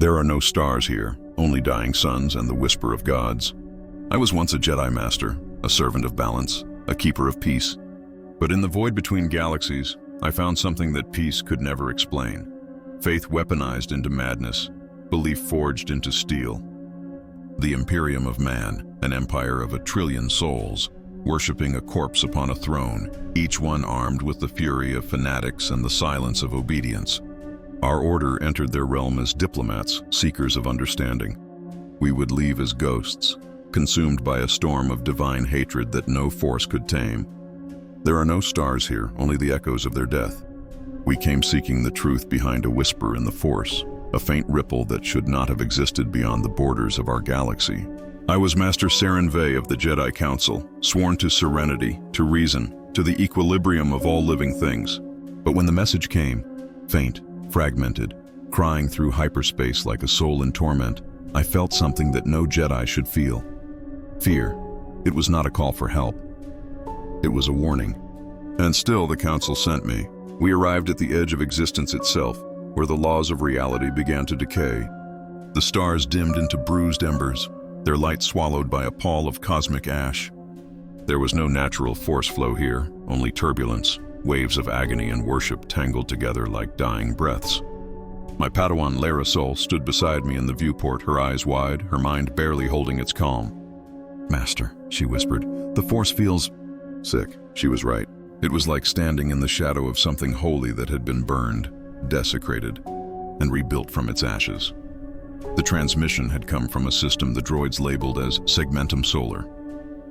There are no stars here, only dying suns and the whisper of gods. I was once a Jedi Master, a servant of balance, a keeper of peace. But in the void between galaxies, I found something that peace could never explain. Faith weaponized into madness, belief forged into steel. The Imperium of man, an empire of 1 trillion souls, worshipping a corpse upon a throne, each one armed with the fury of fanatics and the silence of obedience. Our order entered their realm as diplomats, seekers of understanding. We would leave as ghosts, consumed by a storm of divine hatred that no force could tame. There are no stars here, only the echoes of their death. We came seeking the truth behind a whisper in the Force, a faint ripple that should not have existed beyond the borders of our galaxy. I was Master Saren Vey of the Jedi Council, sworn to serenity, to reason, to the equilibrium of all living things. But when the message came, faint, fragmented, crying through hyperspace like a soul in torment, I felt something that no Jedi should feel. Fear. It was not a call for help. It was a warning. And still the Council sent me. We arrived at the edge of existence itself, where the laws of reality began to decay. The stars dimmed into bruised embers, their light swallowed by a pall of cosmic ash. There was no natural force flow here, only turbulence, waves of agony and worship tangled together like dying breaths. My Padawan Lara Sol stood beside me in the viewport, her eyes wide, her mind barely holding its calm. "Master," she whispered, "the Force feels sick." She was right. It was like standing in the shadow of something holy that had been burned, desecrated, and rebuilt from its ashes. The transmission had come from a system the droids labeled as Segmentum Solar.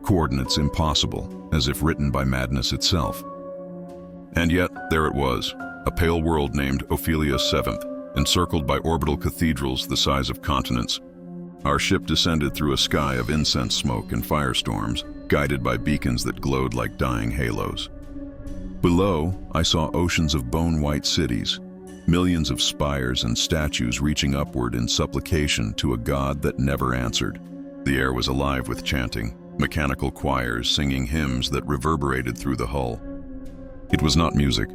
Coordinates impossible, as if written by madness itself. And yet, there it was, a pale world named Ophelia 7th, encircled by orbital cathedrals the size of continents. Our ship descended through a sky of incense smoke and firestorms, guided by beacons that glowed like dying halos. Below, I saw oceans of bone-white cities, millions of spires and statues reaching upward in supplication to a god that never answered. The air was alive with chanting, mechanical choirs singing hymns that reverberated through the hull. It was not music,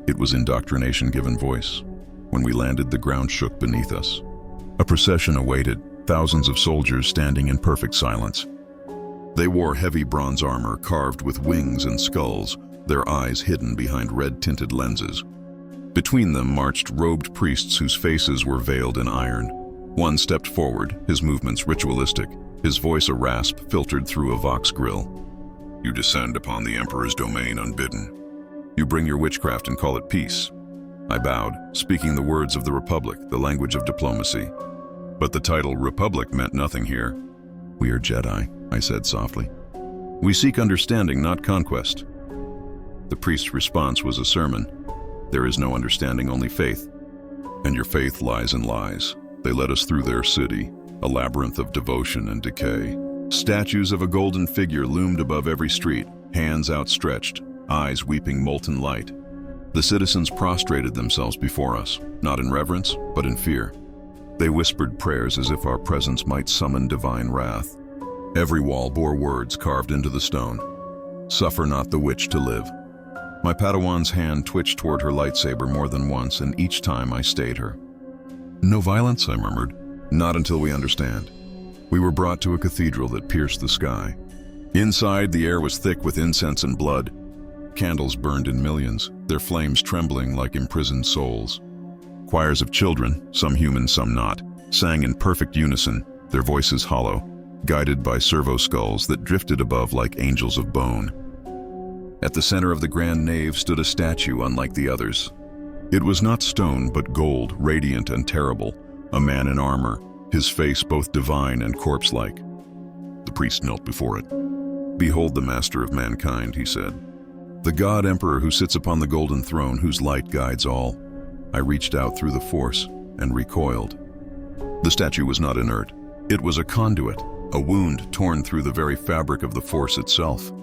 it was indoctrination given voice. When we landed, the ground shook beneath us. A procession awaited, thousands of soldiers standing in perfect silence. They wore heavy bronze armor carved with wings and skulls, their eyes hidden behind red-tinted lenses. Between them marched robed priests whose faces were veiled in iron. One stepped forward, his movements ritualistic, his voice a rasp filtered through a vox grill. "You descend upon the Emperor's domain unbidden. You bring your witchcraft and call it peace." I bowed, speaking the words of the Republic, the language of diplomacy. But the title Republic meant nothing here. "We are Jedi," I said softly. "We seek understanding, not conquest." The priest's response was a sermon. "There is no understanding, only faith. And your faith lies in lies." They led us through their city, a labyrinth of devotion and decay. Statues of a golden figure loomed above every street, hands outstretched, eyes weeping molten light. The citizens prostrated themselves before us, not in reverence, but in fear. They whispered prayers as if our presence might summon divine wrath. Every wall bore words carved into the stone. "Suffer not the witch to live." My Padawan's hand twitched toward her lightsaber more than once, and each time I stayed her. "No violence," I murmured. "Not until we understand." We were brought to a cathedral that pierced the sky. Inside, the air was thick with incense and blood. Candles burned in millions, their flames trembling like imprisoned souls. Choirs of children, some human, some not, sang in perfect unison, their voices hollow, guided by servo skulls that drifted above like angels of bone. At the center of the grand nave stood a statue unlike the others. It was not stone, but gold, radiant and terrible, a man in armor, his face both divine and corpse-like. The priest knelt before it. "Behold the master of mankind," he said. "The God Emperor who sits upon the golden throne, whose light guides all." I reached out through the Force and recoiled. The statue was not inert. It was a conduit, a wound torn through the very fabric of the Force itself.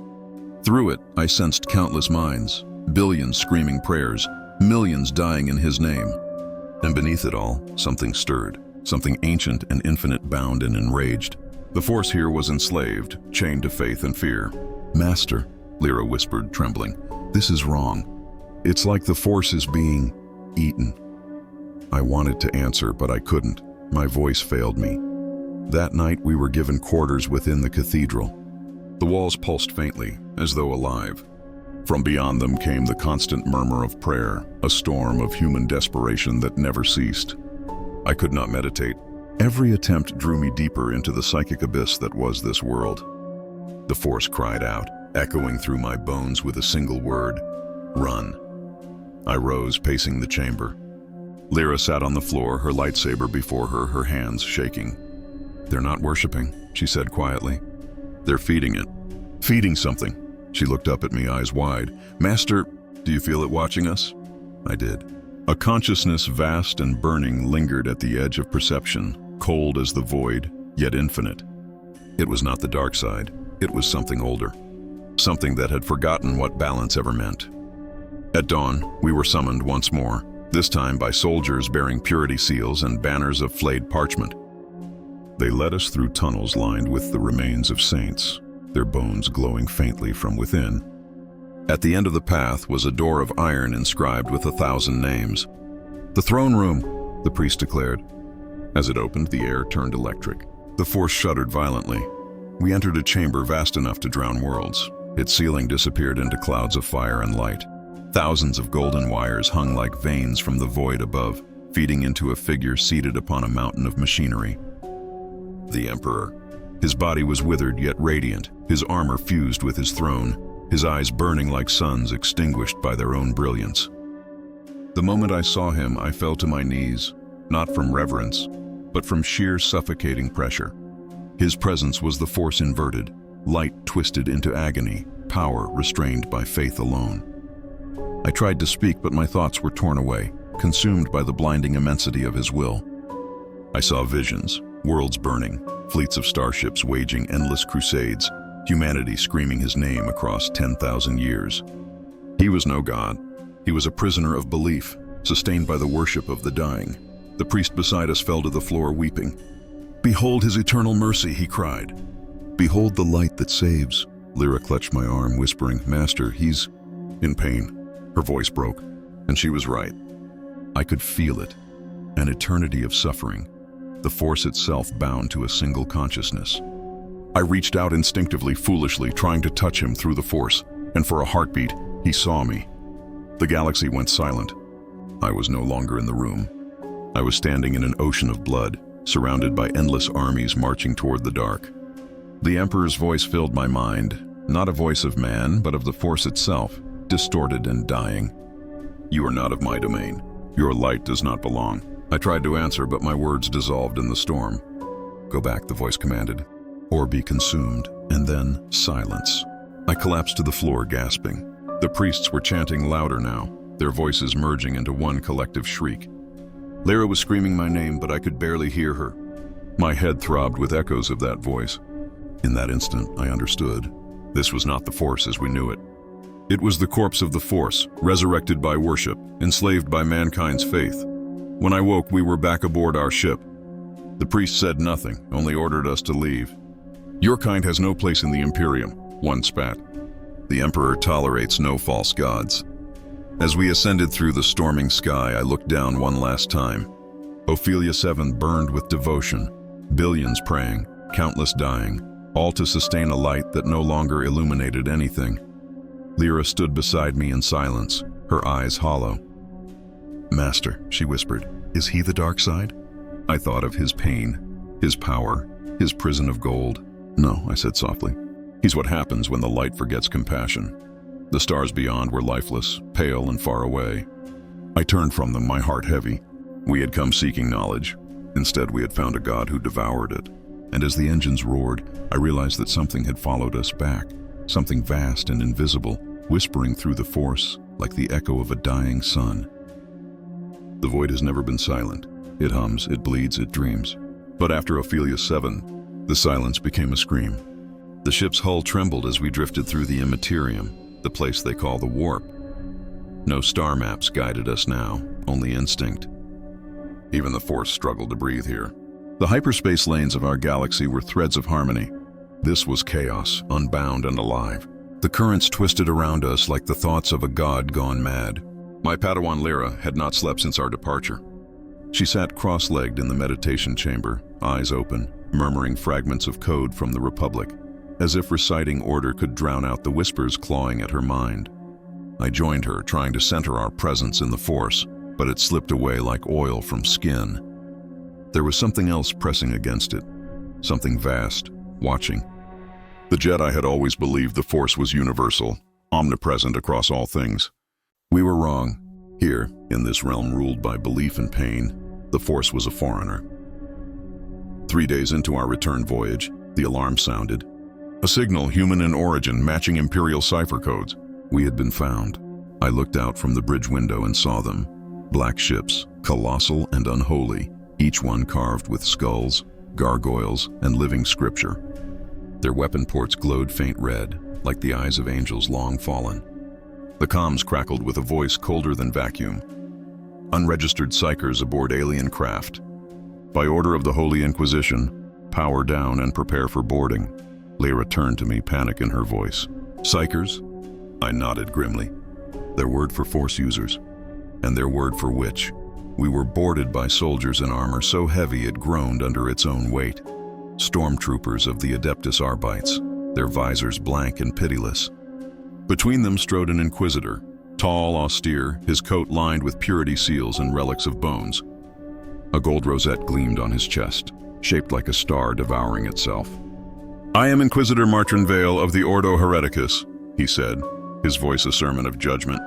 Through it, I sensed countless minds, billions screaming prayers, millions dying in his name. And beneath it all, something stirred, something ancient and infinite, bound and enraged. The Force here was enslaved, chained to faith and fear. "Master," Lyra whispered, trembling, "this is wrong. It's like the Force is being eaten." I wanted to answer, but I couldn't. My voice failed me. That night we were given quarters within the cathedral. The walls pulsed faintly, as though alive. From beyond them came the constant murmur of prayer, a storm of human desperation that never ceased. I could not meditate. Every attempt drew me deeper into the psychic abyss that was this world. The Force cried out, echoing through my bones with a single word: run. I rose, pacing the chamber. Lyra sat on the floor, her lightsaber before her, her hands shaking. "They're not worshipping," she said quietly. "They're feeding it. Feeding something." She looked up at me, eyes wide. "Master, do you feel it watching us?" I did. A consciousness vast and burning lingered at the edge of perception, cold as the void, yet infinite. It was not the dark side. It was something older. Something that had forgotten what balance ever meant. At dawn, we were summoned once more, this time by soldiers bearing purity seals and banners of flayed parchment. They led us through tunnels lined with the remains of saints, their bones glowing faintly from within. At the end of the path was a door of iron inscribed with 1,000 names. "The throne room," the priest declared. As it opened, the air turned electric. The Force shuddered violently. We entered a chamber vast enough to drown worlds. Its ceiling disappeared into clouds of fire and light. Thousands of golden wires hung like veins from the void above, feeding into a figure seated upon a mountain of machinery. The Emperor. His body was withered yet radiant, his armor fused with his throne, his eyes burning like suns extinguished by their own brilliance. The moment I saw him, I fell to my knees, not from reverence, but from sheer suffocating pressure. His presence was the Force inverted, light twisted into agony, power restrained by faith alone. I tried to speak, but my thoughts were torn away, consumed by the blinding immensity of his will. I saw visions, worlds burning, fleets of starships waging endless crusades, humanity screaming his name across 10,000 years. He was no god. He was a prisoner of belief, sustained by the worship of the dying. The priest beside us fell to the floor weeping. "Behold his eternal mercy," he cried. "Behold the light that saves." Lyra clutched my arm, whispering, "Master, he's in pain." Her voice broke, and she was right. I could feel it, an eternity of suffering, the Force itself bound to a single consciousness. I reached out instinctively, foolishly, trying to touch him through the Force, and for a heartbeat, he saw me. The galaxy went silent. I was no longer in the room. I was standing in an ocean of blood, surrounded by endless armies marching toward the dark. The Emperor's voice filled my mind, not a voice of man, but of the Force itself, distorted and dying. "You are not of my domain. Your light does not belong." I tried to answer, but my words dissolved in the storm. "Go back," the voice commanded, "or be consumed," and then silence. I collapsed to the floor, gasping. The priests were chanting louder now, their voices merging into one collective shriek. Lyra was screaming my name, but I could barely hear her. My head throbbed with echoes of that voice. In that instant, I understood. This was not the Force as we knew it. It was the corpse of the Force, resurrected by worship, enslaved by mankind's faith. When I woke, we were back aboard our ship. The priest said nothing, only ordered us to leave. "Your kind has no place in the Imperium," one spat. "The Emperor tolerates no false gods." As we ascended through the storming sky, I looked down one last time. Ophelia 7 burned with devotion, billions praying, countless dying, all to sustain a light that no longer illuminated anything. Lyra stood beside me in silence, her eyes hollow. "Master," she whispered, "is he the dark side?" I thought of his pain, his power, his prison of gold. "No," I said softly. "He's what happens when the light forgets compassion." The stars beyond were lifeless, pale and far away. I turned from them, my heart heavy. We had come seeking knowledge. Instead, we had found a god who devoured it. And as the engines roared, I realized that something had followed us back, something vast and invisible, whispering through the Force like the echo of a dying sun. The void has never been silent. It hums, it bleeds, it dreams. But after Ophelia 7, the silence became a scream. The ship's hull trembled as we drifted through the Imperium, the place they call the warp. No star maps guided us now, only instinct. Even the Force struggled to breathe here. The hyperspace lanes of our galaxy were threads of harmony. This was chaos, unbound and alive. The currents twisted around us like the thoughts of a god gone mad. My Padawan Lyra had not slept since our departure. She sat cross-legged in the meditation chamber, eyes open, murmuring fragments of code from the Republic, as if reciting order could drown out the whispers clawing at her mind. I joined her, trying to center our presence in the Force, but it slipped away like oil from skin. There was something else pressing against it, something vast, watching. The Jedi had always believed the Force was universal, omnipresent across all things. We were wrong. Here, in this realm ruled by belief and pain, the Force was a foreigner. 3 days into our return voyage, the alarm sounded. A signal human in origin matching Imperial cipher codes. We had been found. I looked out from the bridge window and saw them. Black ships, colossal and unholy, each one carved with skulls, gargoyles, and living scripture. Their weapon ports glowed faint red, like the eyes of angels long fallen. The comms crackled with a voice colder than vacuum. Unregistered psychers aboard alien craft. By order of the Holy Inquisition, power down and prepare for boarding. Lyra turned to me, panic in her voice. Psychers? I nodded grimly. Their word for Force users. And their word for witch. We were boarded by soldiers in armor so heavy it groaned under its own weight. Stormtroopers of the Adeptus Arbites, their visors blank and pitiless. Between them strode an Inquisitor, tall, austere, his coat lined with purity seals and relics of bones. A gold rosette gleamed on his chest, shaped like a star devouring itself. I am Inquisitor Martrin Vale of the Ordo Hereticus, he said, his voice a sermon of judgment.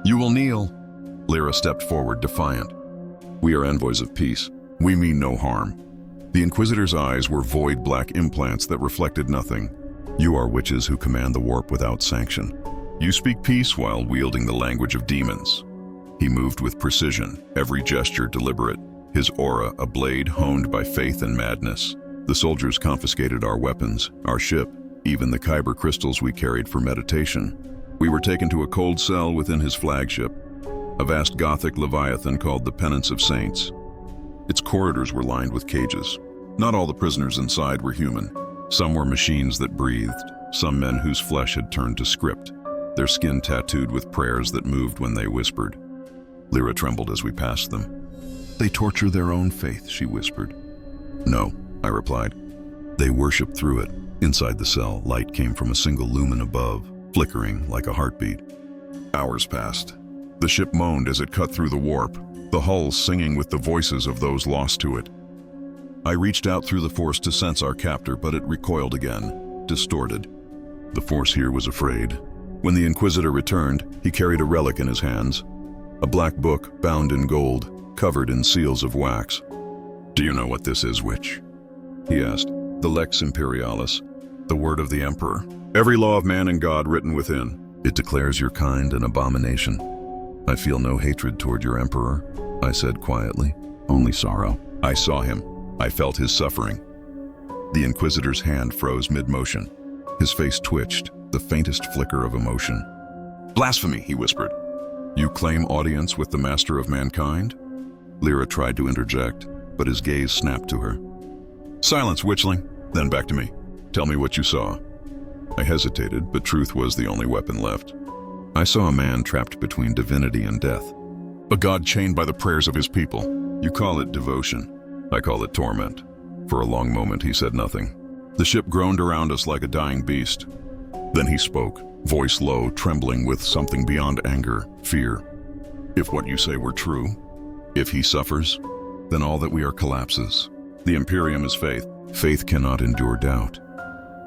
You will kneel. Lyra stepped forward, defiant. We are envoys of peace. We mean no harm. The Inquisitor's eyes were void black implants that reflected nothing. You are witches who command the warp without sanction. You speak peace while wielding the language of demons. He moved with precision, every gesture deliberate, his aura a blade honed by faith and madness. The soldiers confiscated our weapons, our ship, even the kyber crystals we carried for meditation. We were taken to a cold cell within his flagship, a vast Gothic leviathan called the Penance of Saints. Its corridors were lined with cages. Not all the prisoners inside were human. Some were machines that breathed, some men whose flesh had turned to script, their skin tattooed with prayers that moved when they whispered. Lyra trembled as we passed them. They torture their own faith, she whispered. No, I replied. They worship through it. Inside the cell, light came from a single lumen above, flickering like a heartbeat. Hours passed. The ship moaned as it cut through the warp, the hull singing with the voices of those lost to it. I reached out through the Force to sense our captor, but it recoiled again, distorted. The Force here was afraid. When the Inquisitor returned, he carried a relic in his hands, a black book bound in gold, covered in seals of wax. Do you know what this is, witch? He asked. The Lex Imperialis, the word of the Emperor. Every law of man and God written within. It declares your kind an abomination. I feel no hatred toward your Emperor, I said quietly. Only sorrow. I saw him. I felt his suffering. The Inquisitor's hand froze mid-motion. His face twitched, the faintest flicker of emotion. Blasphemy, he whispered. You claim audience with the Master of Mankind? Lyra tried to interject, but his gaze snapped to her. Silence, witchling. Then back to me. Tell me what you saw. I hesitated, but truth was the only weapon left. I saw a man trapped between divinity and death. A god chained by the prayers of his people. You call it devotion. I call it torment. For a long moment he said nothing. The ship groaned around us like a dying beast. Then he spoke, voice low, trembling with something beyond anger, fear. If what you say were true, if he suffers, then all that we are collapses. The Imperium is faith. Faith cannot endure doubt.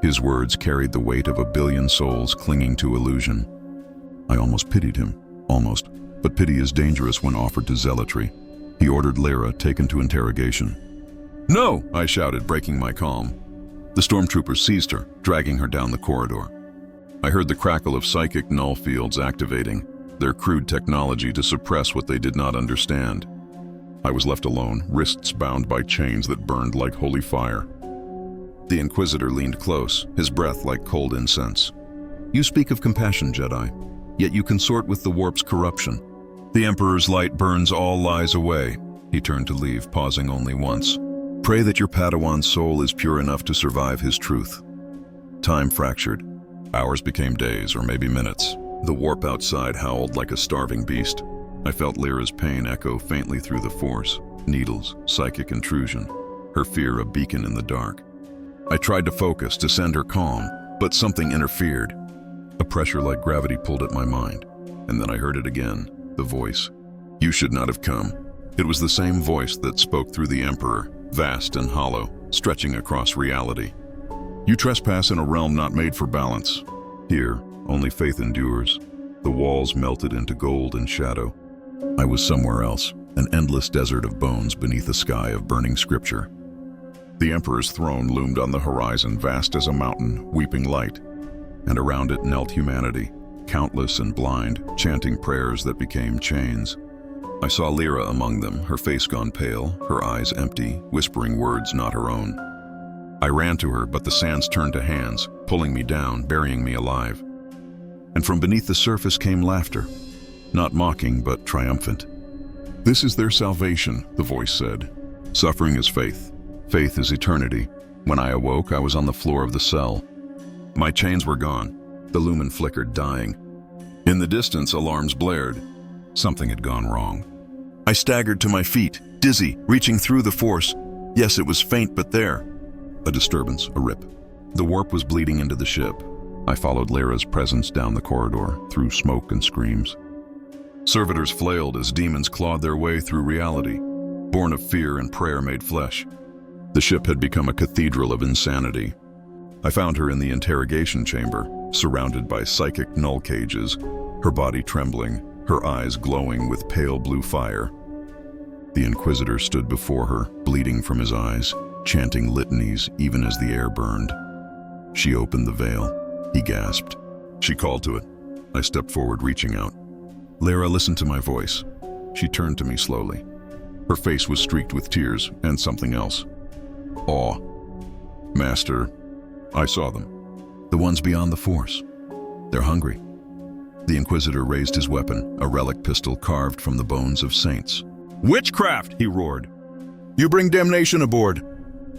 His words carried the weight of 1 billion souls clinging to illusion. I almost pitied him, almost. But pity is dangerous when offered to zealotry. He ordered Lyra taken to interrogation. No, I shouted, breaking my calm. The stormtroopers seized her, dragging her down the corridor. I heard the crackle of psychic null fields activating, their crude technology to suppress what they did not understand. I was left alone, wrists bound by chains that burned like holy fire. The Inquisitor leaned close, his breath like cold incense. You speak of compassion, Jedi, yet you consort with the warp's corruption. The Emperor's light burns all lies away. He turned to leave, pausing only once. Pray that your Padawan's soul is pure enough to survive his truth. Time fractured. Hours became days, or maybe minutes. The warp outside howled like a starving beast. I felt Lyra's pain echo faintly through the Force, needles, psychic intrusion, her fear a beacon in the dark. I tried to focus, to send her calm, but something interfered. A pressure like gravity pulled at my mind, and then I heard it again, the voice. "You should not have come." It was the same voice that spoke through the Emperor, vast and hollow, stretching across reality. "You trespass in a realm not made for balance. Here, only faith endures." The walls melted into gold and shadow. I was somewhere else, an endless desert of bones beneath a sky of burning scripture. The Emperor's throne loomed on the horizon, vast as a mountain, weeping light, and around it knelt humanity, countless and blind, chanting prayers that became chains. I saw Lyra among them, her face gone pale, her eyes empty, whispering words not her own. I ran to her, but the sands turned to hands, pulling me down, burying me alive. And from beneath the surface came laughter, not mocking, but triumphant. "This is their salvation," the voice said. "Suffering is faith. Faith is eternity." When I awoke, I was on the floor of the cell. My chains were gone. The lumen flickered, dying. In the distance, alarms blared. Something had gone wrong. I staggered to my feet, dizzy, reaching through the Force. Yes, it was faint, but there. A disturbance, a rip. The warp was bleeding into the ship. I followed Lyra's presence down the corridor, through smoke and screams. Servitors flailed as demons clawed their way through reality, born of fear and prayer made flesh. The ship had become a cathedral of insanity. I found her in the interrogation chamber, surrounded by psychic null cages, her body trembling, her eyes glowing with pale blue fire. The Inquisitor stood before her, bleeding from his eyes, chanting litanies even as the air burned. She opened the veil. He gasped. She called to it. I stepped forward, reaching out. Lyra listened to my voice. She turned to me slowly. Her face was streaked with tears and something else. Awe. Master, I saw them. The ones beyond the Force. They're hungry. The Inquisitor raised his weapon, a relic pistol carved from the bones of saints. Witchcraft, he roared. You bring damnation aboard.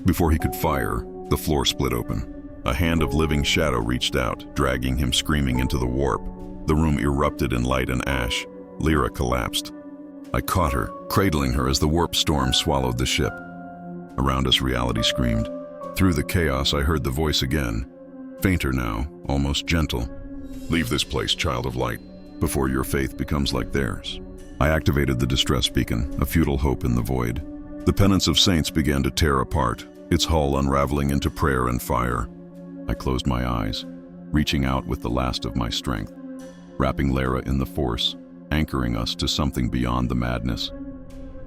Before he could fire, the floor split open. A hand of living shadow reached out, dragging him screaming into the warp. The room erupted in light and ash. Lyra collapsed. I caught her, cradling her as the warp storm swallowed the ship. Around us, reality screamed. Through the chaos, I heard the voice again. Fainter now, almost gentle. Leave this place, child of light, before your faith becomes like theirs. I activated the distress beacon, a futile hope in the void. The penance of saints began to tear apart, its hull unraveling into prayer and fire. I closed my eyes, reaching out with the last of my strength, wrapping Lyra in the Force, anchoring us to something beyond the madness.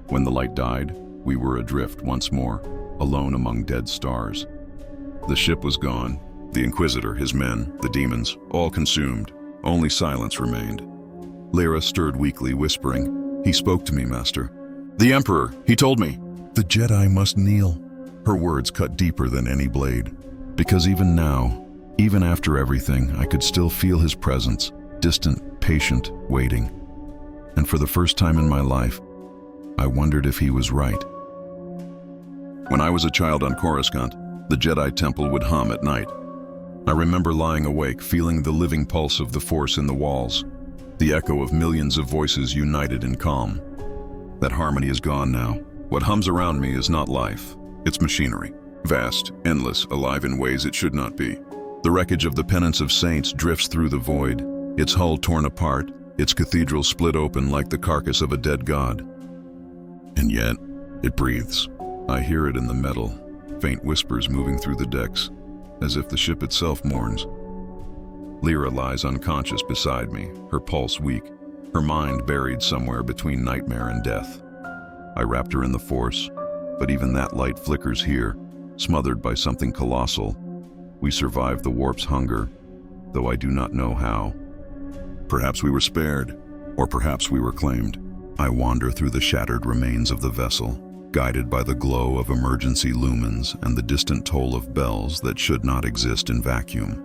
When the light died, we were adrift once more, alone among dead stars. The ship was gone, the Inquisitor, his men, the demons, all consumed. Only silence remained. Lyra stirred weakly, whispering, He spoke to me, Master. The Emperor, he told me. The Jedi must kneel. Her words cut deeper than any blade. Because even now, even after everything, I could still feel his presence, distant, patient, waiting. And for the first time in my life, I wondered if he was right. When I was a child on Coruscant, the Jedi Temple would hum at night. I remember lying awake, feeling the living pulse of the Force in the walls, the echo of millions of voices united in calm. That harmony is gone now. What hums around me is not life, it's machinery. Vast, endless, alive in ways it should not be. The wreckage of the penance of saints drifts through the void, its hull torn apart, its cathedral split open like the carcass of a dead god. And yet, it breathes. I hear it in the metal, faint whispers moving through the decks, as if the ship itself mourns. Lyra lies unconscious beside me, her pulse weak, her mind buried somewhere between nightmare and death. I wrapped her in the Force, but even that light flickers here, smothered by something colossal. We survived the warp's hunger, though I do not know how. Perhaps we were spared, or perhaps we were claimed. I wander through the shattered remains of the vessel, guided by the glow of emergency lumens and the distant toll of bells that should not exist in vacuum.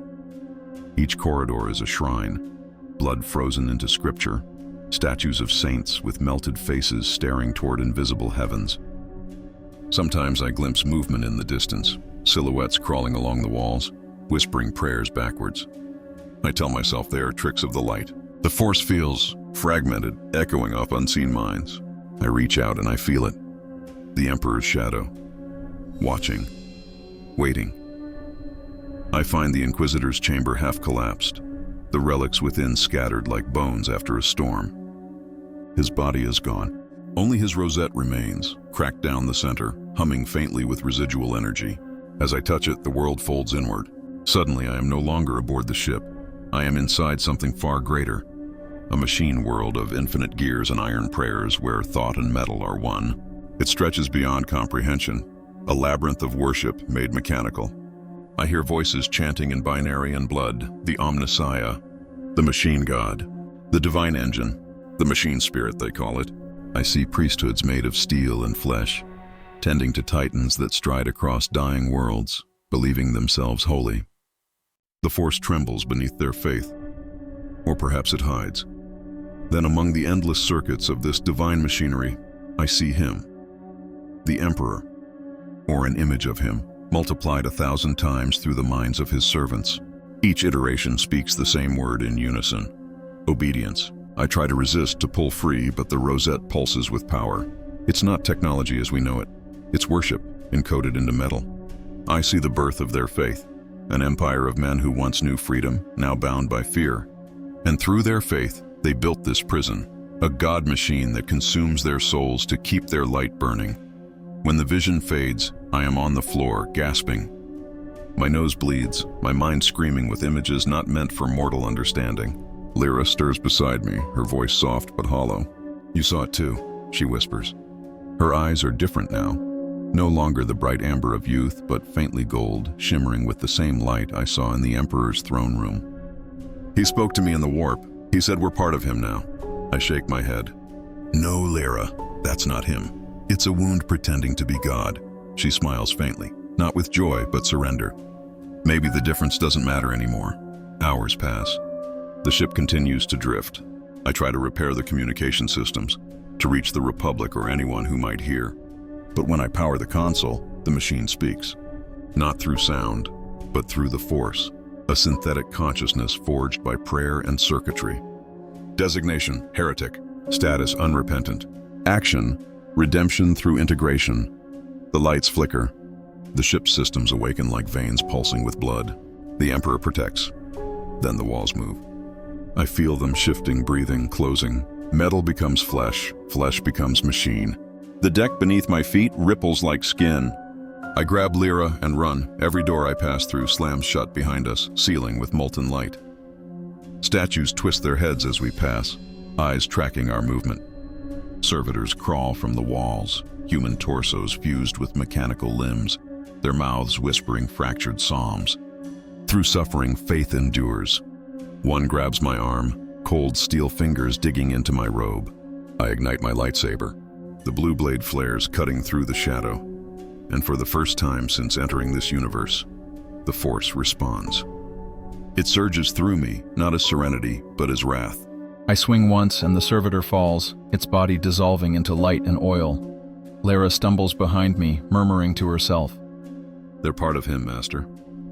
Each corridor is a shrine, blood frozen into scripture, statues of saints with melted faces staring toward invisible heavens. Sometimes I glimpse movement in the distance, silhouettes crawling along the walls, whispering prayers backwards. I tell myself they are tricks of the light, The force feels fragmented, echoing off unseen minds. I reach out and I feel it. The Emperor's shadow. Watching. Waiting. I find the Inquisitor's chamber half collapsed, the relics within scattered like bones after a storm. His body is gone. Only his rosette remains, cracked down the center, humming faintly with residual energy. As I touch it, the world folds inward. Suddenly, I am no longer aboard the ship. I am inside something far greater. A machine world of infinite gears and iron prayers where thought and metal are one. It stretches beyond comprehension, a labyrinth of worship made mechanical. I hear voices chanting in binary and blood, the Omnissiah, the machine god, the divine engine, the machine spirit they call it. I see priesthoods made of steel and flesh, tending to titans that stride across dying worlds, believing themselves holy. The force trembles beneath their faith, or perhaps it hides. Then among the endless circuits of this divine machinery, I see him, the Emperor, or an image of him, multiplied 1,000 times through the minds of his servants. Each iteration speaks the same word in unison: obedience. I try to resist, to pull free, but the rosette pulses with power. It's not technology as we know it. It's worship, encoded into metal. I see the birth of their faith, an empire of men who once knew freedom, now bound by fear. And through their faith, they built this prison, a god machine that consumes their souls to keep their light burning. When the vision fades, I am on the floor, gasping. My nose bleeds, my mind screaming with images not meant for mortal understanding. Lyra stirs beside me, her voice soft but hollow. "You saw it too," she whispers. Her eyes are different now. No longer the bright amber of youth, but faintly gold, shimmering with the same light I saw in the Emperor's throne room. "He spoke to me in the warp. He said we're part of him now." I shake my head. "No, Lyra, that's not him. It's a wound pretending to be God." She smiles faintly, not with joy, but surrender. Maybe the difference doesn't matter anymore. Hours pass. The ship continues to drift. I try to repair the communication systems, to reach the Republic or anyone who might hear. But when I power the console, the machine speaks. Not through sound, but through the Force, a synthetic consciousness forged by prayer and circuitry. Designation: heretic. Status: unrepentant. Action: redemption through integration. The lights flicker. The ship's systems awaken like veins pulsing with blood. The Emperor protects. Then the walls move. I feel them shifting, breathing, closing. Metal becomes flesh, flesh becomes machine. The deck beneath my feet ripples like skin. I grab Lyra and run. Every door I pass through slams shut behind us, sealing with molten light. Statues twist their heads as we pass, eyes tracking our movement. Servitors crawl from the walls, human torsos fused with mechanical limbs, their mouths whispering fractured psalms. Through suffering, faith endures. One grabs my arm, cold steel fingers digging into my robe. I ignite my lightsaber, the blue blade flares cutting through the shadow. And for the first time since entering this universe, the Force responds. It surges through me, not as serenity, but as wrath. I swing once and the servitor falls, its body dissolving into light and oil. Lyra stumbles behind me, murmuring to herself. "They're part of him, Master.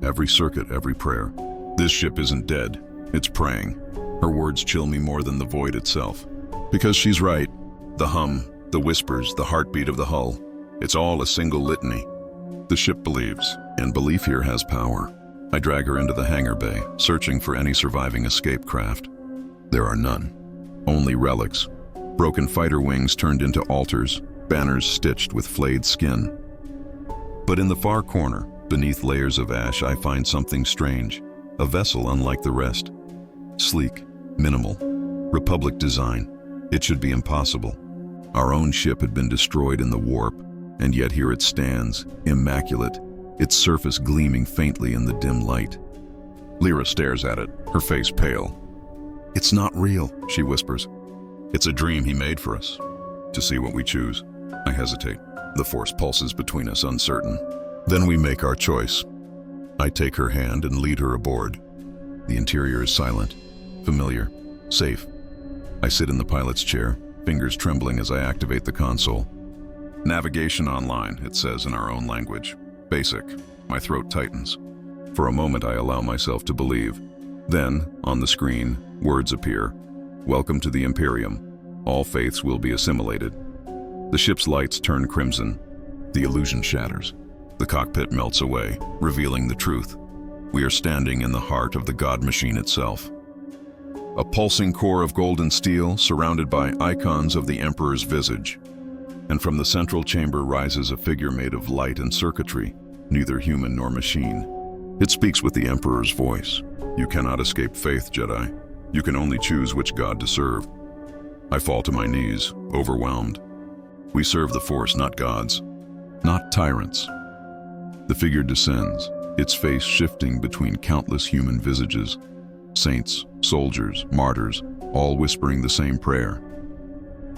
Every circuit, every prayer. This ship isn't dead. It's praying." Her words chill me more than the void itself. Because she's right. The hum, the whispers, the heartbeat of the hull. It's all a single litany. The ship believes, and belief here has power. I drag her into the hangar bay, searching for any surviving escape craft. There are none. Only relics. Broken fighter wings turned into altars, banners stitched with flayed skin. But in the far corner, beneath layers of ash, I find something strange. A vessel unlike the rest. Sleek, minimal, Republic design. It should be impossible. Our own ship had been destroyed in the warp, and yet here it stands, immaculate, its surface gleaming faintly in the dim light. Lyra stares at it, her face pale. "It's not real," she whispers. "It's a dream he made for us, to see what we choose." I hesitate. The Force pulses between us, uncertain. Then we make our choice. I take her hand and lead her aboard. The interior is silent, familiar, safe. I sit in the pilot's chair, fingers trembling as I activate the console. "Navigation online," it says in our own language. Basic. My throat tightens. For a moment I allow myself to believe. Then, on the screen, words appear. Welcome to the Imperium. All faiths will be assimilated. The ship's lights turn crimson. The illusion shatters. The cockpit melts away, revealing the truth. We are standing in the heart of the God machine itself. A pulsing core of golden steel surrounded by icons of the Emperor's visage. And from the central chamber rises a figure made of light and circuitry, neither human nor machine. It speaks with the Emperor's voice. You cannot escape faith, Jedi. You can only choose which God to serve. I fall to my knees, overwhelmed. We serve the Force, not gods, not tyrants. The figure descends, its face shifting between countless human visages. Saints, soldiers, martyrs, all whispering the same prayer.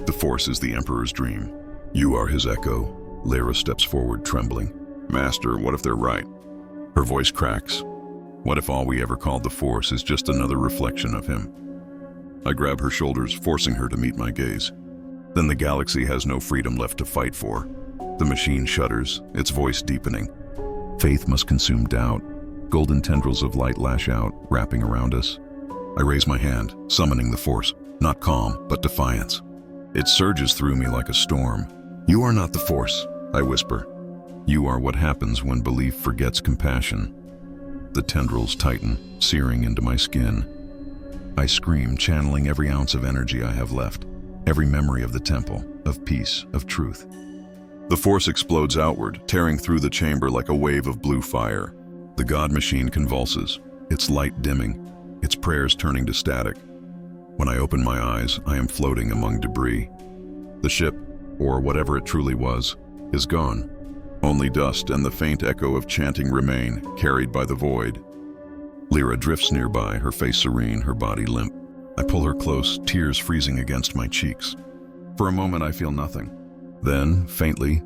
The Force is the Emperor's dream. You are his echo. Lyra steps forward, trembling. Master, what if they're right? Her voice cracks. What if all we ever called the Force is just another reflection of him? I grab her shoulders, forcing her to meet my gaze. Then the galaxy has no freedom left to fight for. The machine shudders, its voice deepening. Faith must consume doubt. Golden tendrils of light lash out, wrapping around us. I raise my hand, summoning the Force, not calm, but defiance. It surges through me like a storm. You are not the Force, I whisper. You are what happens when belief forgets compassion. The tendrils tighten, searing into my skin. I scream, channeling every ounce of energy I have left, every memory of the temple, of peace, of truth. The Force explodes outward, tearing through the chamber like a wave of blue fire. The God machine convulses, its light dimming, its prayers turning to static. When I open my eyes, I am floating among debris. The ship, or whatever it truly was, is gone. Only dust and the faint echo of chanting remain, carried by the void. Lyra drifts nearby, her face serene, her body limp. I pull her close, tears freezing against my cheeks. For a moment I feel nothing. Then, faintly,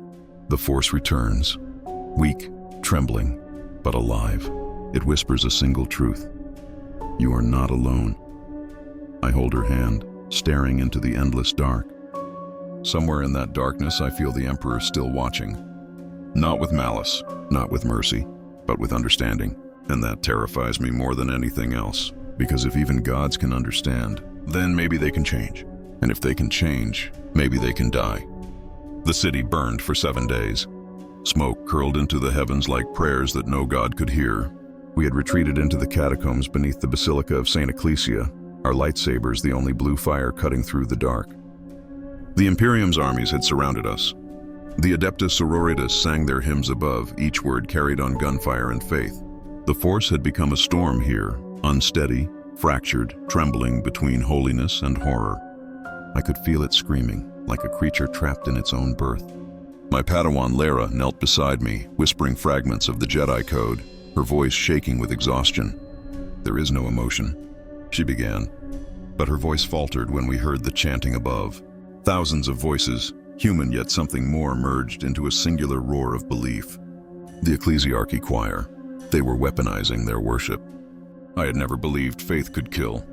the Force returns. Weak, trembling, but alive. It whispers a single truth. You are not alone. I hold her hand, staring into the endless dark. Somewhere in that darkness I feel the Emperor still watching. Not with malice, not with mercy, but with understanding. And that terrifies me more than anything else. Because if even gods can understand, then maybe they can change. And if they can change, maybe they can die. The city burned for 7 days. Smoke curled into the heavens like prayers that no god could hear. We had retreated into the catacombs beneath the Basilica of St. Ecclesia, our lightsabers the only blue fire cutting through the dark. The Imperium's armies had surrounded us. The Adeptus Sororitas sang their hymns above, each word carried on gunfire and faith. The Force had become a storm here, unsteady, fractured, trembling between holiness and horror. I could feel it screaming, like a creature trapped in its own birth. My Padawan Lyra knelt beside me, whispering fragments of the Jedi Code, her voice shaking with exhaustion. There is no emotion, she began, but her voice faltered when we heard the chanting above. Thousands of voices, human yet something more, merged into a singular roar of belief. The Ecclesiarchy choir. They were weaponizing their worship. I had never believed faith could kill,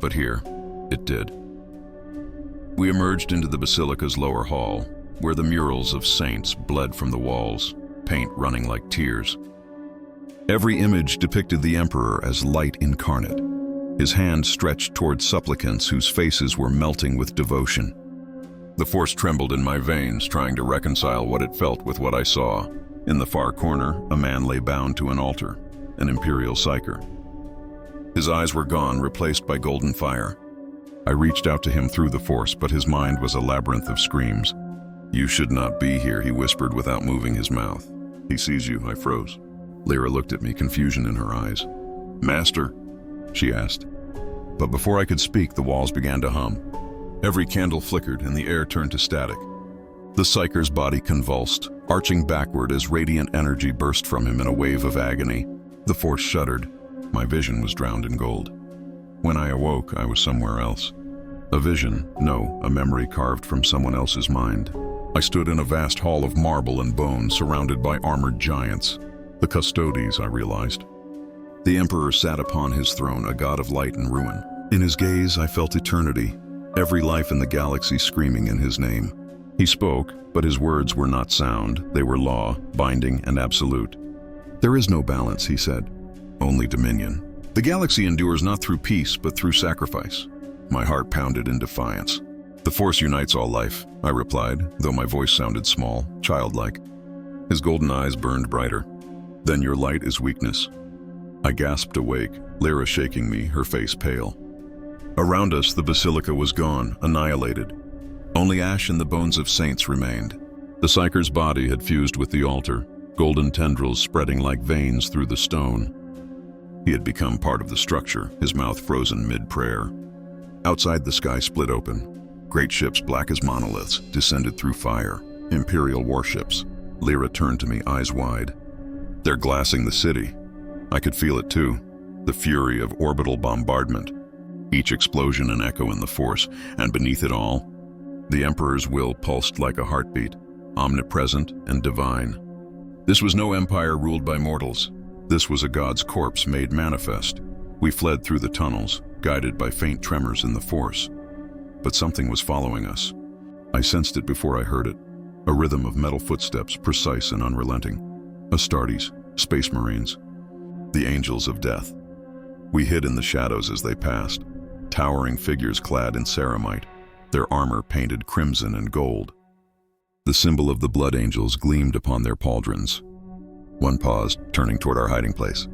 but here, it did. We emerged into the Basilica's lower hall, where the murals of saints bled from the walls, paint running like tears. Every image depicted the Emperor as light incarnate, his hand stretched toward supplicants whose faces were melting with devotion. The Force trembled in my veins, trying to reconcile what it felt with what I saw. In the far corner, a man lay bound to an altar, an Imperial psyker. His eyes were gone, replaced by golden fire. I reached out to him through the Force, but his mind was a labyrinth of screams. You should not be here, he whispered without moving his mouth. He sees you, I froze. Lyra looked at me, confusion in her eyes. Master? She asked. But before I could speak, the walls began to hum. Every candle flickered and the air turned to static. The psyker's body convulsed, arching backward as radiant energy burst from him in a wave of agony. The Force shuddered. My vision was drowned in gold. When I awoke, I was somewhere else. A vision, no, a memory carved from someone else's mind. I stood in a vast hall of marble and bone surrounded by armored giants. The Custodes, I realized. The Emperor sat upon his throne, a god of light and ruin. In his gaze, I felt eternity. Every life in the galaxy screaming in his name. He spoke, but his words were not sound. They were law, binding and absolute. There is no balance, he said. Only dominion. The galaxy endures not through peace, but through sacrifice. My heart pounded in defiance. "The Force unites all life," I replied, though my voice sounded small, childlike. His golden eyes burned brighter. "Then your light is weakness." I gasped awake, Lyra shaking me, her face pale. Around us, the basilica was gone, annihilated. Only ash and the bones of saints remained. The Psyker's body had fused with the altar, golden tendrils spreading like veins through the stone. He had become part of the structure, his mouth frozen mid-prayer. Outside, the sky split open. Great ships, black as monoliths, descended through fire. Imperial warships. Lyra turned to me, eyes wide. "They're glassing the city." I could feel it too, the fury of orbital bombardment. Each explosion an echo in the Force, and beneath it all, the Emperor's will pulsed like a heartbeat, omnipresent and divine. This was no empire ruled by mortals. This was a god's corpse made manifest. We fled through the tunnels, guided by faint tremors in the Force. But something was following us. I sensed it before I heard it. A rhythm of metal footsteps, precise and unrelenting. Astartes, Space Marines. The Angels of Death. We hid in the shadows as they passed, towering figures clad in ceramite, their armor painted crimson and gold. The symbol of the Blood Angels gleamed upon their pauldrons. One paused, turning toward our hiding place.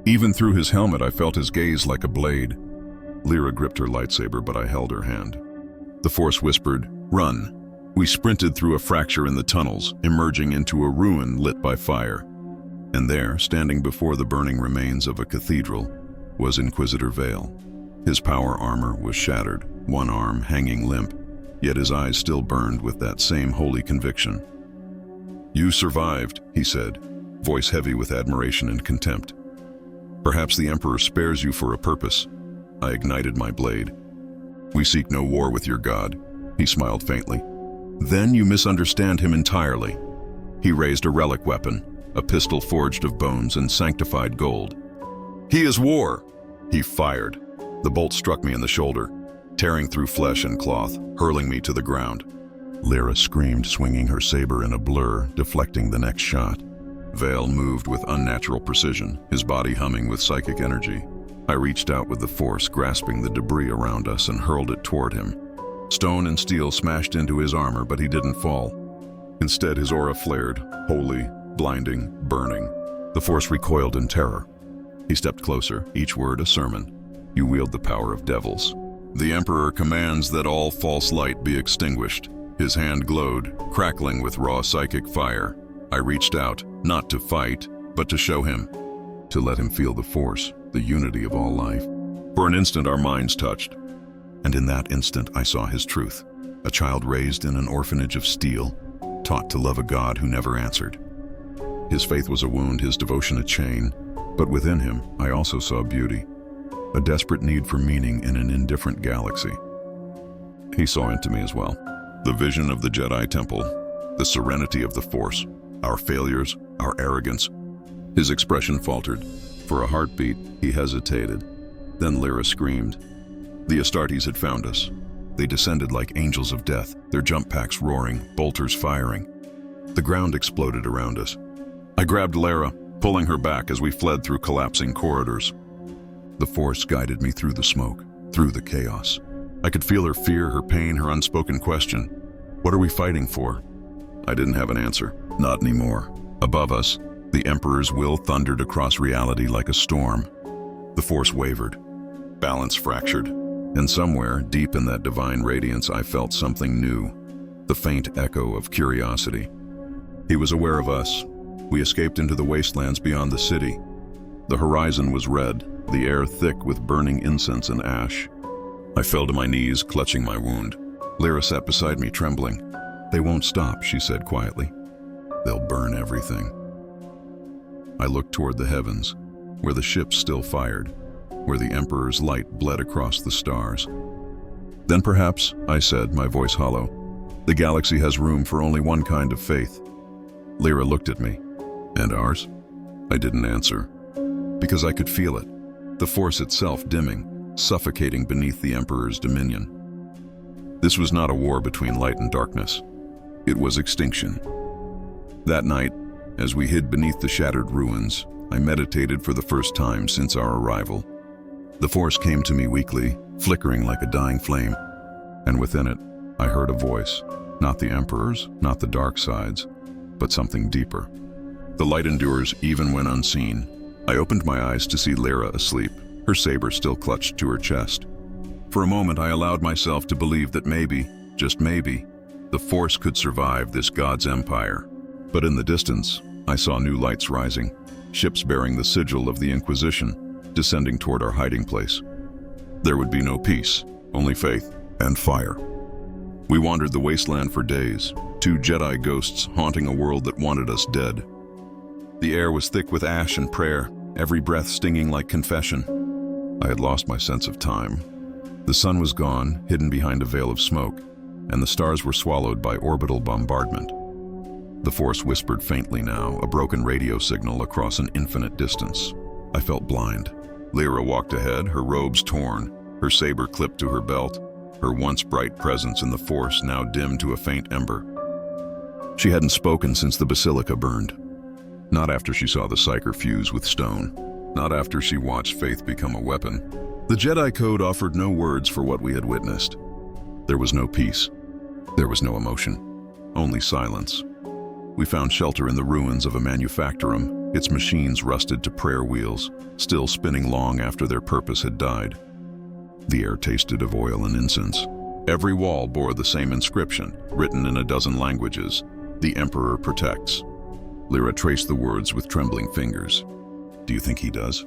Even through his helmet, I felt his gaze like a blade. Lyra gripped her lightsaber, but I held her hand. The Force whispered, "Run." We sprinted through a fracture in the tunnels, emerging into a ruin lit by fire. And there, standing before the burning remains of a cathedral, was Inquisitor Vale. His power armor was shattered, one arm hanging limp, yet his eyes still burned with that same holy conviction. "You survived," he said, voice heavy with admiration and contempt. "Perhaps the Emperor spares you for a purpose." I ignited my blade. "We seek no war with your god," he smiled faintly. "Then you misunderstand him entirely." He raised a relic weapon, a pistol forged of bones and sanctified gold. "He is war!" He fired. The bolt struck me in the shoulder, tearing through flesh and cloth, hurling me to the ground. Lyra screamed, swinging her saber in a blur, deflecting the next shot. Vale moved with unnatural precision, his body humming with psychic energy. I reached out with the Force, grasping the debris around us, and hurled it toward him. Stone and steel smashed into his armor, but he didn't fall. Instead, his aura flared, holy, blinding, burning. The Force recoiled in terror. He stepped closer, each word a sermon. "You wield the power of devils. The Emperor commands that all false light be extinguished." His hand glowed, crackling with raw psychic fire. I reached out, not to fight, but to show him, to let him feel the Force, the unity of all life. For an instant our minds touched, and in that instant I saw his truth. A child raised in an orphanage of steel, taught to love a God who never answered. His faith was a wound, his devotion a chain, but within him I also saw beauty, a desperate need for meaning in an indifferent galaxy. He saw into me as well. The vision of the Jedi Temple, the serenity of the Force, our failures, our arrogance. His expression faltered. For a heartbeat, he hesitated. Then Lyra screamed. The Astartes had found us. They descended like angels of death, their jump packs roaring, bolters firing. The ground exploded around us. I grabbed Lyra, pulling her back as we fled through collapsing corridors. The Force guided me through the smoke, through the chaos. I could feel her fear, her pain, her unspoken question. What are we fighting for? I didn't have an answer. Not anymore. Above us, the Emperor's will thundered across reality like a storm. The Force wavered. Balance fractured. And somewhere, deep in that divine radiance, I felt something new. The faint echo of curiosity. He was aware of us. We escaped into the wastelands beyond the city. The horizon was red, the air thick with burning incense and ash. I fell to my knees, clutching my wound. Lyra sat beside me, trembling. "They won't stop," she said quietly. "They'll burn everything." I looked toward the heavens, where the ships still fired, where the Emperor's light bled across the stars. "Then perhaps," I said, my voice hollow, "the galaxy has room for only one kind of faith." Lyra looked at me. "And ours?" I didn't answer, because I could feel it, the Force itself dimming, suffocating beneath the Emperor's dominion. This was not a war between light and darkness. It was extinction. That night, as we hid beneath the shattered ruins, I meditated for the first time since our arrival. The Force came to me weakly, flickering like a dying flame. And within it, I heard a voice, not the Emperor's, not the dark side's, but something deeper. The light endures even when unseen. I opened my eyes to see Lyra asleep, her saber still clutched to her chest. For a moment, I allowed myself to believe that maybe, just maybe, the Force could survive this God's empire. But in the distance, I saw new lights rising, ships bearing the sigil of the Inquisition, descending toward our hiding place. There would be no peace, only faith and fire. We wandered the wasteland for days, two Jedi ghosts haunting a world that wanted us dead. The air was thick with ash and prayer, every breath stinging like confession. I had lost my sense of time. The sun was gone, hidden behind a veil of smoke, and the stars were swallowed by orbital bombardment. The Force whispered faintly now, a broken radio signal across an infinite distance. I felt blind. Lyra walked ahead, her robes torn, her saber clipped to her belt, her once bright presence in the Force now dimmed to a faint ember. She hadn't spoken since the Basilica burned. Not after she saw the Psyker fuse with stone. Not after she watched faith become a weapon. The Jedi Code offered no words for what we had witnessed. There was no peace. There was no emotion. Only silence. We found shelter in the ruins of a manufactorum, its machines rusted to prayer wheels, still spinning long after their purpose had died. The air tasted of oil and incense. Every wall bore the same inscription, written in a dozen languages: "The Emperor protects." Lyra traced the words with trembling fingers. "Do you think he does?"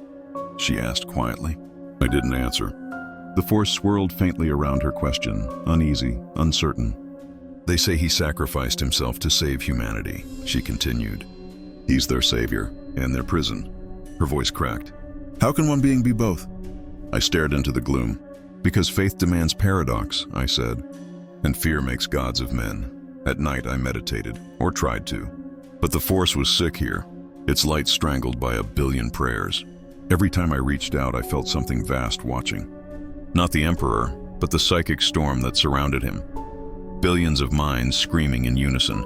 she asked quietly. I didn't answer. The Force swirled faintly around her question, uneasy, uncertain. "They say he sacrificed himself to save humanity," she continued. "He's their savior, and their prison." Her voice cracked. "How can one being be both?" I stared into the gloom. "Because faith demands paradox," I said, "and fear makes gods of men." At night I meditated, or tried to. But the Force was sick here, its light strangled by a billion prayers. Every time I reached out, I felt something vast watching. Not the Emperor, but the psychic storm that surrounded him. Billions of minds screaming in unison,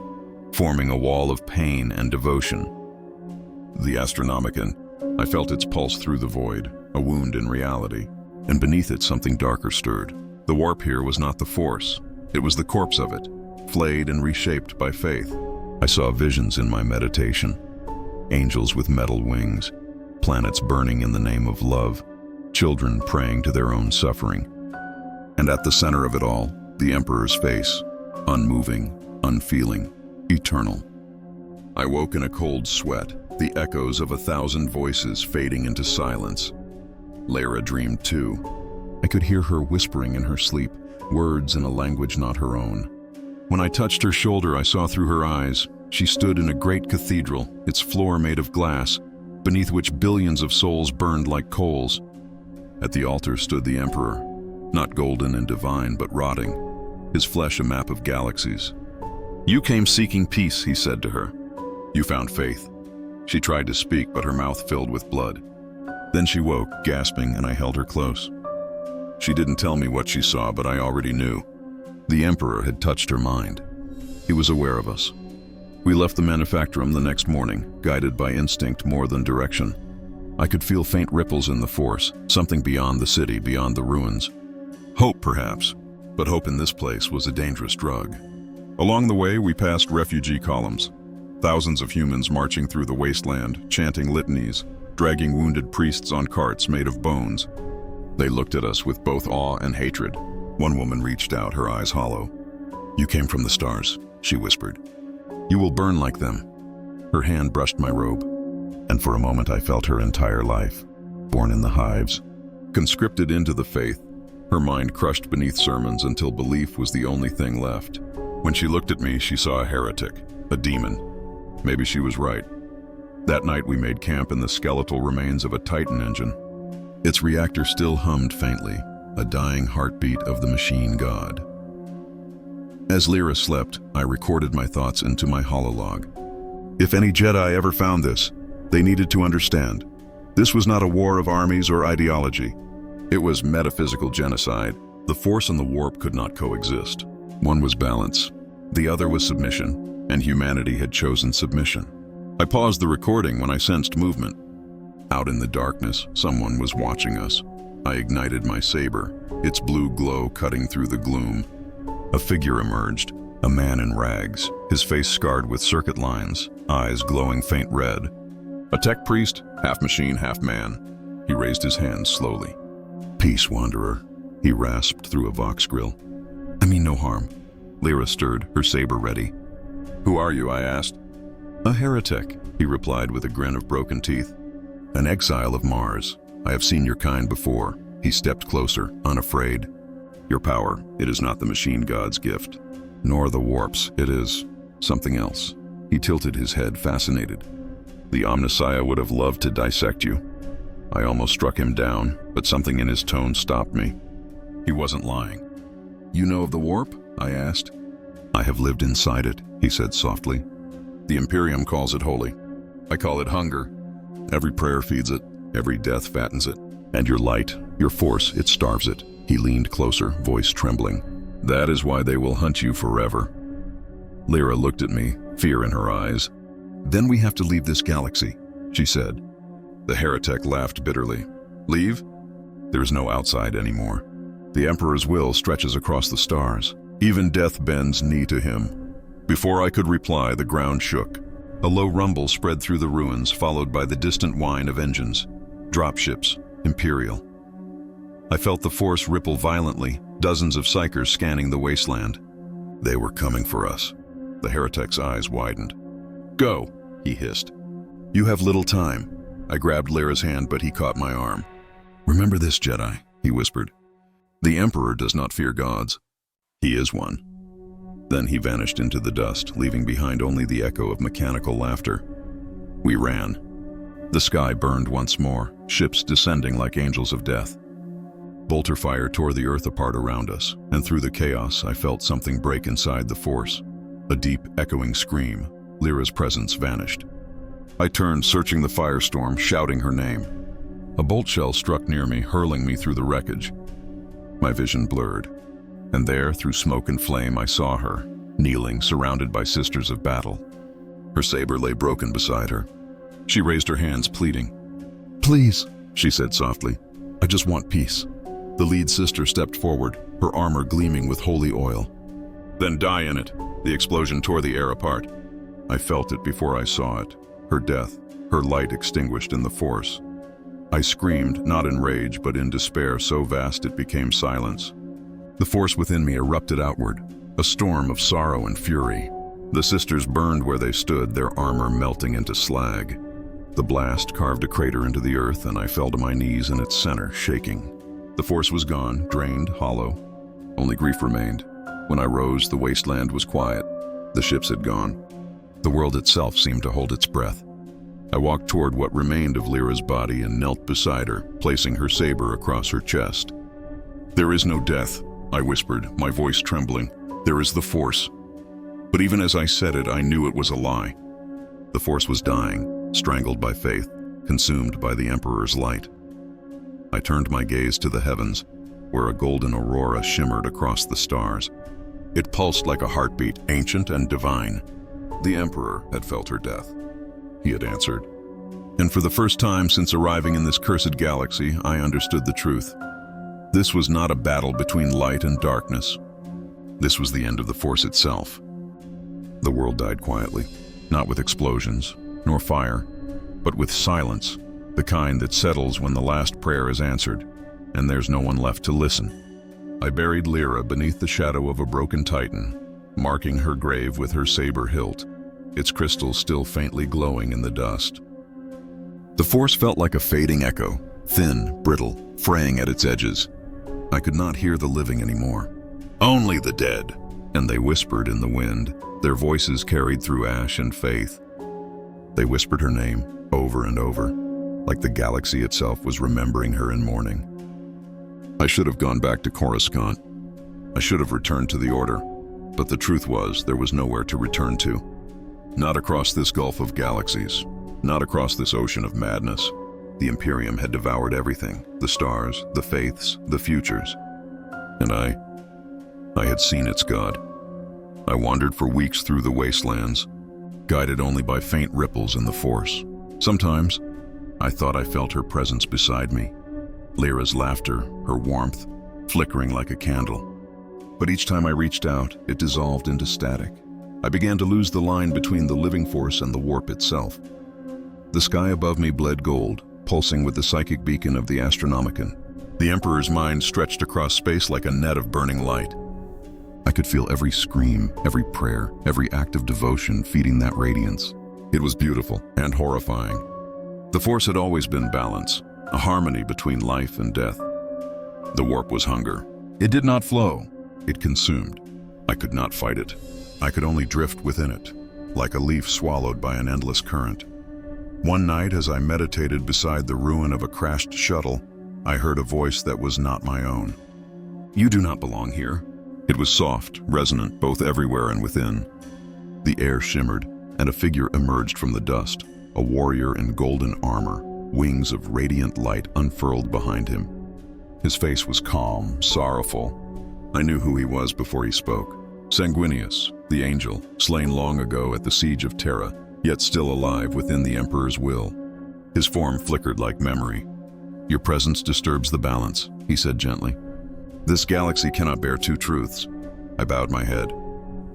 forming a wall of pain and devotion. The Astronomicon, I felt its pulse through the void, a wound in reality, and beneath it something darker stirred. The warp here was not the Force, it was the corpse of it, flayed and reshaped by faith. I saw visions in my meditation. Angels with metal wings, planets burning in the name of love, children praying to their own suffering. And at the center of it all, the Emperor's face, unmoving, unfeeling, eternal. I woke in a cold sweat, the echoes of 1,000 voices fading into silence. Lyra dreamed too. I could hear her whispering in her sleep, words in a language not her own. When I touched her shoulder, I saw through her eyes. She stood in a great cathedral, its floor made of glass, beneath which billions of souls burned like coals. At the altar stood the Emperor, not golden and divine, but rotting, his flesh a map of galaxies. "You came seeking peace," he said to her. "You found faith." She tried to speak, but her mouth filled with blood. Then she woke, gasping, and I held her close. She didn't tell me what she saw, but I already knew. The Emperor had touched her mind. He was aware of us. We left the manufactorum the next morning, guided by instinct more than direction. I could feel faint ripples in the Force, something beyond the city, beyond the ruins. Hope, perhaps, but hope in this place was a dangerous drug. Along the way, we passed refugee columns. Thousands of humans marching through the wasteland, chanting litanies, dragging wounded priests on carts made of bones. They looked at us with both awe and hatred. One woman reached out, her eyes hollow. "You came from the stars," she whispered. "You will burn like them." Her hand brushed my robe, and for a moment I felt her entire life, born in the hives, conscripted into the faith, her mind crushed beneath sermons until belief was the only thing left. When she looked at me, she saw a heretic, a demon. Maybe she was right. That night we made camp in the skeletal remains of a Titan engine. Its reactor still hummed faintly, a dying heartbeat of the machine god. As Lyra slept, I recorded my thoughts into my hololog. If any Jedi ever found this, they needed to understand. This was not a war of armies or ideology. It was metaphysical genocide. The Force and the warp could not coexist. One was balance, the other was submission, and humanity had chosen submission. I paused the recording when I sensed movement. Out in the darkness, someone was watching us. I ignited my saber, its blue glow cutting through the gloom. A figure emerged, a man in rags, his face scarred with circuit lines, eyes glowing faint red. A tech priest, half machine, half man. He raised his hands slowly. "Peace, Wanderer," he rasped through a vox grill. "I mean no harm." Lyra stirred, her saber ready. "Who are you?" I asked. "A heretic," he replied with a grin of broken teeth. "An exile of Mars. I have seen your kind before." He stepped closer, unafraid. "Your power, it is not the machine god's gift, nor the warps, it is something else." He tilted his head, fascinated. "The Omnissiah would have loved to dissect you." I almost struck him down, but something in his tone stopped me. He wasn't lying. "You know of the warp?" I asked. "I have lived inside it," he said softly. "The Imperium calls it holy. I call it hunger. Every prayer feeds it, every death fattens it. And your light, your force, it starves it." He leaned closer, voice trembling. "That is why they will hunt you forever." Lyra looked at me, fear in her eyes. "Then we have to leave this galaxy," she said. The heretic laughed bitterly. "Leave? There is no outside anymore. The Emperor's will stretches across the stars. Even death bends knee to him." Before I could reply, the ground shook. A low rumble spread through the ruins, followed by the distant whine of engines. Dropships, Imperial. I felt the force ripple violently, dozens of psychers scanning the wasteland. They were coming for us. The heretic's eyes widened. "Go," he hissed. "You have little time." I grabbed Lyra's hand, but he caught my arm. "Remember this, Jedi," he whispered. "The Emperor does not fear gods. He is one." Then he vanished into the dust, leaving behind only the echo of mechanical laughter. We ran. The sky burned once more, ships descending like angels of death. Bolter fire tore the earth apart around us, and through the chaos I felt something break inside the force. A deep, echoing scream. Lyra's presence vanished. I turned, searching the firestorm, shouting her name. A bolt shell struck near me, hurling me through the wreckage. My vision blurred, and there, through smoke and flame, I saw her, kneeling, surrounded by sisters of battle. Her saber lay broken beside her. She raised her hands, pleading. "Please," she said softly. "I just want peace." The lead sister stepped forward, her armor gleaming with holy oil. "Then die in it." The explosion tore the air apart. I felt it before I saw it. Her death, her light extinguished in the force. I screamed, not in rage, but in despair so vast it became silence. The force within me erupted outward, a storm of sorrow and fury. The sisters burned where they stood, their armor melting into slag. The blast carved a crater into the earth, and I fell to my knees in its center, shaking. The force was gone, drained, hollow. Only grief remained. When I rose, the wasteland was quiet. The ships had gone. The world itself seemed to hold its breath. I walked toward what remained of Lyra's body and knelt beside her, placing her saber across her chest. "There is no death," I whispered, my voice trembling. "There is the force." But even as I said it, I knew it was a lie. The force was dying, strangled by faith, consumed by the Emperor's light. I turned my gaze to the heavens, where a golden aurora shimmered across the stars. It pulsed like a heartbeat, ancient and divine. The Emperor had felt her death. He had answered. And for the first time since arriving in this cursed galaxy, I understood the truth. This was not a battle between light and darkness. This was the end of the Force itself. The world died quietly, not with explosions, nor fire, but with silence, the kind that settles when the last prayer is answered, and there's no one left to listen. I buried Lyra beneath the shadow of a broken titan, marking her grave with her saber hilt, its crystals still faintly glowing in the dust. The Force felt like a fading echo, thin, brittle, fraying at its edges. I could not hear the living anymore. Only the dead, and they whispered in the wind, their voices carried through ash and faith. They whispered her name over and over, like the galaxy itself was remembering her in mourning. I should have gone back to Coruscant. I should have returned to the Order, but the truth was there was nowhere to return to. Not across this gulf of galaxies, not across this ocean of madness. The Imperium had devoured everything, the stars, the faiths, the futures. And I had seen its God. I wandered for weeks through the wastelands, guided only by faint ripples in the Force. Sometimes, I thought I felt her presence beside me, Lyra's laughter, her warmth, flickering like a candle. But each time I reached out, it dissolved into static. I began to lose the line between the living force and the warp itself. The sky above me bled gold, pulsing with the psychic beacon of the Astronomicon. The Emperor's mind stretched across space like a net of burning light. I could feel every scream, every prayer, every act of devotion feeding that radiance. It was beautiful and horrifying. The Force had always been balance, a harmony between life and death. The warp was hunger. It did not flow. It consumed. I could not fight it. I could only drift within it, like a leaf swallowed by an endless current. One night, as I meditated beside the ruin of a crashed shuttle, I heard a voice that was not my own. "You do not belong here." It was soft, resonant, both everywhere and within. The air shimmered, and a figure emerged from the dust, a warrior in golden armor, wings of radiant light unfurled behind him. His face was calm, sorrowful. I knew who he was before he spoke. Sanguinius, the angel, slain long ago at the siege of Terra, yet still alive within the Emperor's will. His form flickered like memory. "Your presence disturbs the balance," he said gently. "This galaxy cannot bear two truths." I bowed my head.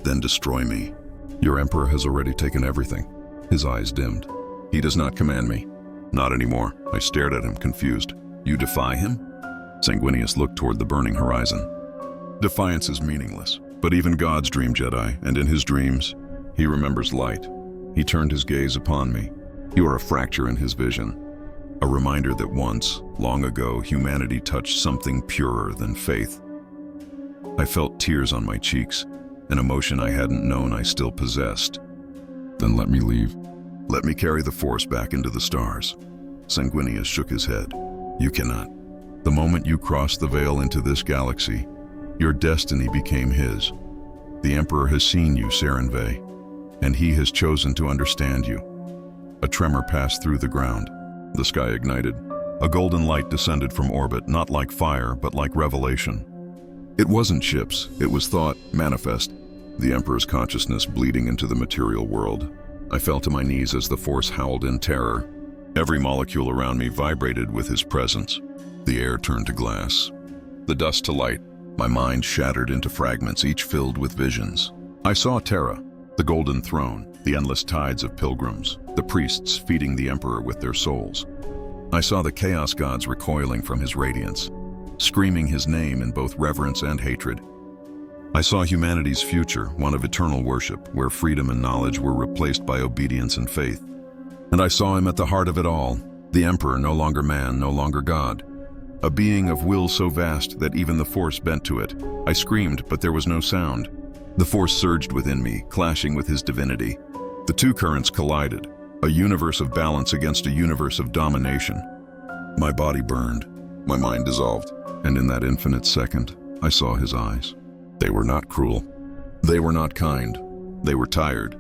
"Then destroy me." "Your Emperor has already taken everything." His eyes dimmed. "He does not command me." "Not anymore." I stared at him, confused. "You defy him?" Sanguinius looked toward the burning horizon. "Defiance is meaningless, but even gods dream, Jedi, and in his dreams, he remembers light." He turned his gaze upon me. "You are a fracture in his vision, a reminder that once, long ago, humanity touched something purer than faith." I felt tears on my cheeks, an emotion I hadn't known I still possessed. "Then let me leave. Let me carry the Force back into the stars." Sanguinius shook his head. "You cannot. The moment you crossed the veil into this galaxy, your destiny became his. The Emperor has seen you, Sarenve, and he has chosen to understand you." A tremor passed through the ground. The sky ignited. A golden light descended from orbit, not like fire, but like revelation. It wasn't ships, it was thought, manifest, the Emperor's consciousness bleeding into the material world. I fell to my knees as the Force howled in terror. Every molecule around me vibrated with his presence. The air turned to glass, the dust to light. My mind shattered into fragments, each filled with visions. I saw Terra, the golden throne, the endless tides of pilgrims, the priests feeding the Emperor with their souls. I saw the Chaos Gods recoiling from his radiance, screaming his name in both reverence and hatred. I saw humanity's future, one of eternal worship, where freedom and knowledge were replaced by obedience and faith. And I saw him at the heart of it all, the Emperor, no longer man, no longer God. A being of will so vast that even the Force bent to it. I screamed, but there was no sound. The Force surged within me, clashing with his divinity. The two currents collided, a universe of balance against a universe of domination. My body burned, my mind dissolved, and in that infinite second, I saw his eyes. They were not cruel. They were not kind. They were tired.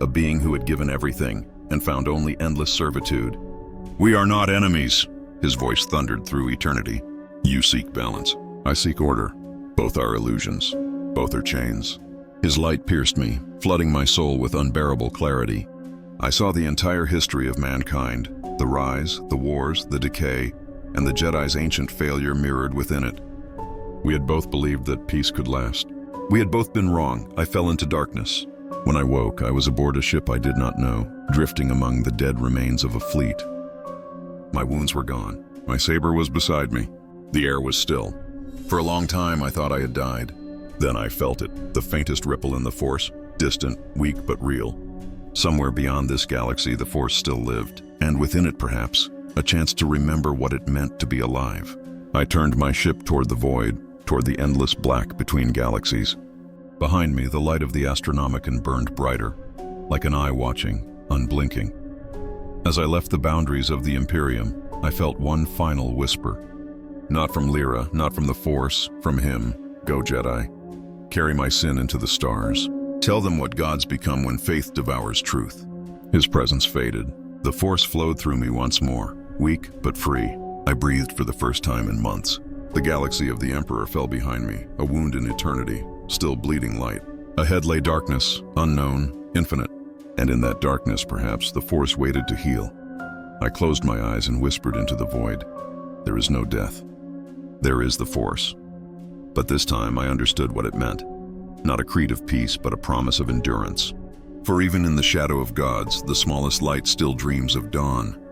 A being who had given everything and found only endless servitude. "We are not enemies," his voice thundered through eternity. "You seek balance. I seek order. Both are illusions. Both are chains." His light pierced me, flooding my soul with unbearable clarity. I saw the entire history of mankind, the rise, the wars, the decay, and the Jedi's ancient failure mirrored within it. We had both believed that peace could last. We had both been wrong. I fell into darkness. When I woke, I was aboard a ship I did not know, drifting among the dead remains of a fleet. My wounds were gone. My saber was beside me. The air was still. For a long time, I thought I had died. Then I felt it, the faintest ripple in the Force, distant, weak, but real. Somewhere beyond this galaxy, the Force still lived, and within it, perhaps, a chance to remember what it meant to be alive. I turned my ship toward the void, toward the endless black between galaxies. Behind me, the light of the Astronomicon burned brighter, like an eye watching, unblinking. As I left the boundaries of the Imperium, I felt one final whisper. Not from Lyra, not from the Force, from him. "Go, Jedi. Carry my sin into the stars. Tell them what gods become when faith devours truth." His presence faded. The Force flowed through me once more, weak but free. I breathed for the first time in months. The galaxy of the Emperor fell behind me, a wound in eternity, still bleeding light. Ahead lay darkness, unknown, infinite, and in that darkness, perhaps, the Force waited to heal. I closed my eyes and whispered into the void. There is no death. There is the Force. But this time I understood what it meant. Not a creed of peace, but a promise of endurance. For even in the shadow of gods, the smallest light still dreams of dawn.